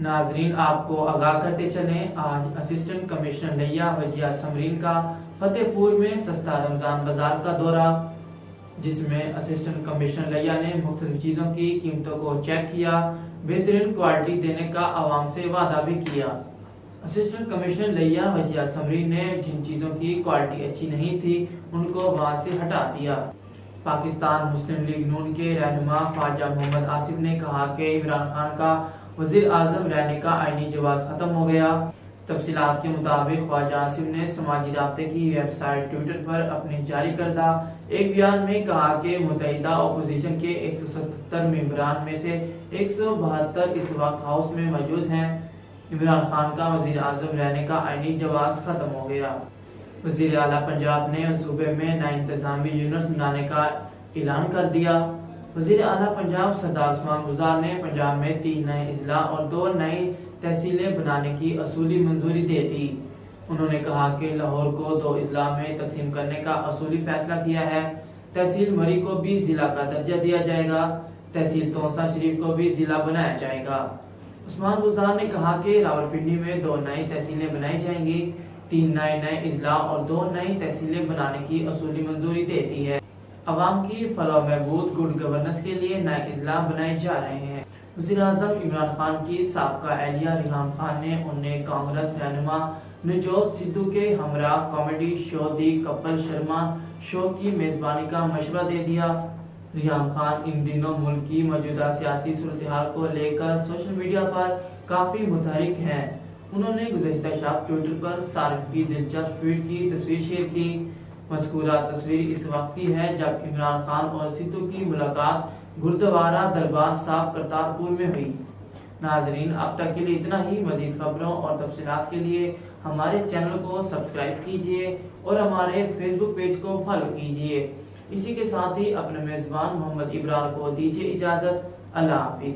नाजरीन, आपको आगाह करते चलें, आज असिस्टेंट कमिश्नर लिया वजिया समरीन का फतेहपुर में सस्ता रमजान बाजार का दौरा, जिसमें असिस्टेंट कमिश्नर लिया ने मुख्तलिफ चीजों की कीमतों को चेक किया, बेहतरीन क्वालिटी देने का आवाम से वादा भी किया। असिस्टेंट कमिश्नर लिया वजिया समरीन ने जिन चीजों की क्वालिटी अच्छी नहीं थी उनको वहां से हटा दिया। पाकिस्तान मुस्लिम लीग नून के रहनुमा ख्वाजा मोहम्मद आसिफ ने कहा कि इमरान खान का वजीर आजम रहने का आईनी जवाज खत्म हो गया। तफसीलात के मुताबिक ख्वाजा आसिफ ने समाजी राब्ते की वेबसाइट ट्विटर पर अपने जारी करदा एक बयान में कहा कि मुत्तहिदा अपोजिशन के 177 मेंबरान में से 172 इस वक्त हाउस में मौजूद हैं। इमरान खान का वजीर आजम रहने का आईनी जवाज खत्म हो गया। वजीर आला पंजाब ने सूबे में नए इंतजामी यूनिट्स बनाने का ऐलान कर दिया। वजीर आला पंजाब सरदार उस्मान गुजार ने पंजाब में 3 नए अजला और 2 नई तहसीलें बनाने की असूली मंजूरी दे दी। उन्होंने कहा कि लाहौर को 2 अजला में तकसीम करने का असूली फैसला किया है। तहसील मरी को भी जिला का दर्जा दिया जाएगा। तहसील तोंसा शरीफ को भी जिला बनाया जाएगा। उस्मान गुजार ने कहा कि रावलपिंडी में 2 नई तहसीलें बनाई जाएंगी। 3 नए अजला और 2 नई तहसीलें बनाने की असूली मंजूरी दे दी है। अवाम की फलाह महबूद गुड गवर्नेंस के लिए नए अजला बनाए जा रहे हैं। वज़ीर आज़म इमरान खान की साबका एहलिया रिहाम खान ने उन्हें कांग्रेस रहनुमा नवजोत सिद्धू के हमरा कॉमेडी शो दी कपिल शर्मा शो की मेजबानी का मशवरा दे दिया। रिहाम खान इन दिनों मुल्क की मौजूदा सियासी सूरत-ए-हाल को लेकर सोशल मीडिया पर काफी मुतहरिक हैं। उन्होंने गुज़श्ता शब ट्विटर पर सारिफ की दिलचस्प ट्वीट की तस्वीर शेयर की। मज़कूरा तस्वीर इस वक्त की है जब इमरान खान और सिद्धू की मुलाकात गुरुद्वारा दरबार साहब करतारपुर में हुई। नाजरीन, अब तक के लिए इतना ही। मजीद खबरों और तफसीलात के लिए हमारे चैनल को सब्सक्राइब कीजिए और हमारे फेसबुक पेज को फॉलो कीजिए। इसी के साथ ही अपने मेजबान मोहम्मद इब्रार को दीजिए इजाजत। अल्लाह हाफिज।